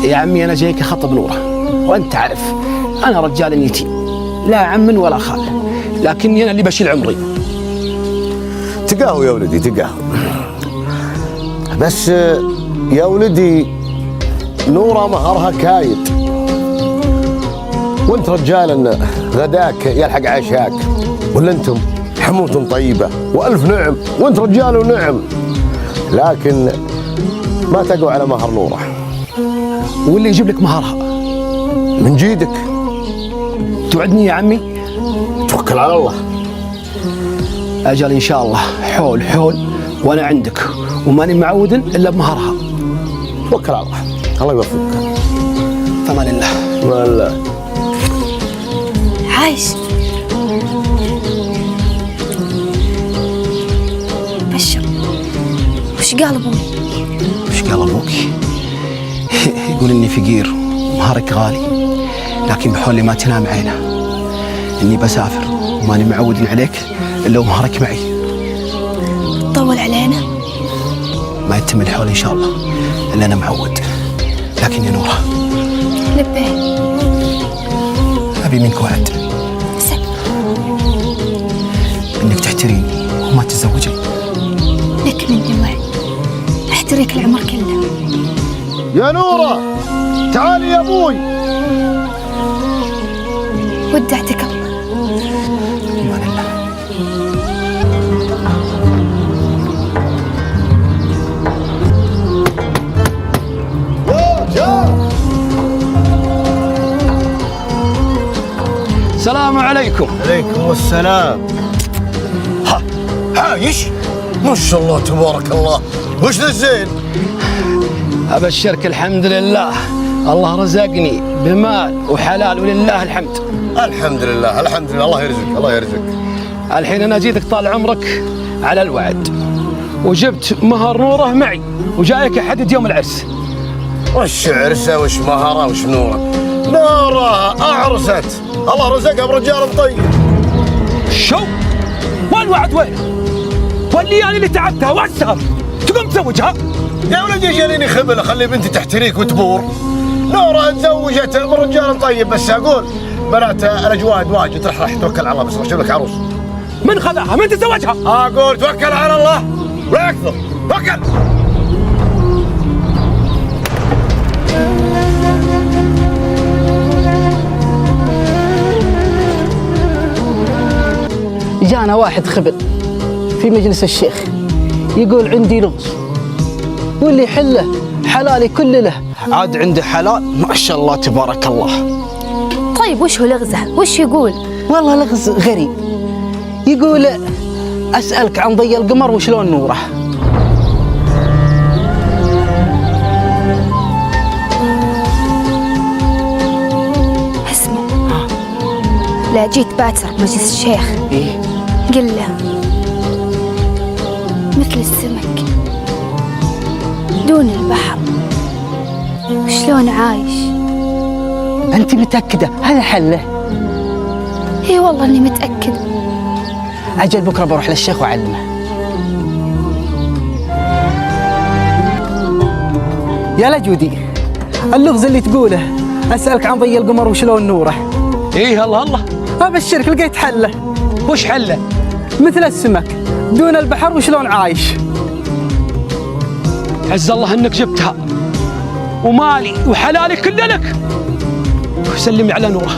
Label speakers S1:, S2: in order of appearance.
S1: يا عمي أنا جايك أخطب نورة، وأنت عارف أنا رجال يتيم، لا عم ولا خال، لكني أنا اللي بشيل عمري.
S2: تقاهو يا ولدي تقاهو، بس يا ولدي نورة مهرها كايد، وانت رجال غداك يلحق عشاك، ولا انتم حموت طيبة وألف نعم، وانت رجال ونعم، لكن ما تقوى على مهر نورة.
S1: واللي يجيب لك مهرها
S2: من جيدك.
S1: توعدني يا عمي؟
S2: توكل على الله.
S1: أجل إن شاء الله، حول حول وأنا عندك، وماني معود إلا بمهرها.
S2: توكل على الله، الله يوفقك.
S1: فمان الله.
S2: فمان الله.
S3: عايش بشر، وش قال ابوي؟
S1: وش قال أبوك؟ يقول إني فقير ومهرك غالي، لكن بحولي ما تنام عينه، إني بسافر وماني معود عليك إلا ومهرك معي.
S3: طول علينا؟
S1: ما يتم الحول إن شاء الله إلا أنا معود، لكن يا نورة
S3: لبيه
S1: أبي منك وعد إنك تحتريني وما تتزوجين.
S3: لك مني وعد، أحتريك العمر كله.
S2: يا نورة تعالي يا أبوي.
S3: ودعتك الله.
S1: أمان الله. السلام عليكم.
S2: عليكم السلام. عايش ما شاء الله تبارك الله، وش ذا الزين؟
S1: أبشرك الحمد لله، الله رزقني بمال وحلال ولله الحمد.
S2: الحمد لله الحمد لله، الله يرزقك الله يرزقك.
S1: الحين أنا جيتك طال عمرك على الوعد، وجبت مهر نورة معي، وجايك أحدد يوم العرس.
S2: وش عرسه وش مهره وش نوره؟ نوره أعرست، الله رزقها برجال طيب.
S1: شو؟ والوعد وينه؟ واللي أنا اللي تعبتها والسهر تقوم تزوجها؟
S2: يا ولدي جاليني خبل اخلي بنتي تحتريك وتبور. نوره تزوجت من رجال طيب، بس اقول بنات الاجواد واجد. راح توكل على الله، بس اشوف لك عروس.
S1: من خذاها؟ من تزوجها؟
S2: اقول توكل على الله ولا اكثر، توكل.
S4: جانا واحد خبل في مجلس الشيخ يقول عندي لغز، واللي يحله حلالي كل له. عاد عنده حلال ما شاء الله تبارك الله.
S3: طيب وش هو لغزه؟ وش يقول؟
S4: والله لغز غريب، يقول أسألك عن ضي القمر وشلون نوره.
S3: اسمع، لا جيت باكر مجلس الشيخ
S4: إيه؟
S3: قل له مثل السمك دون البحر، وشلون عايش.
S4: أنت متأكدة هذا حله؟
S3: اي والله اني متأكد.
S4: أجل بكرة بروح للشيخ وأعلمه. يا لجودي، اللغز اللي تقوله أسألك عن ضي القمر وشلون نوره.
S1: إيه الله الله.
S4: أبشرك لقيت حله.
S1: وش حله؟
S4: مثل السمك دون البحر وشلون عايش.
S1: عز الله انك جبتها، ومالي وحلالي كله لك، وسلمي على نوره.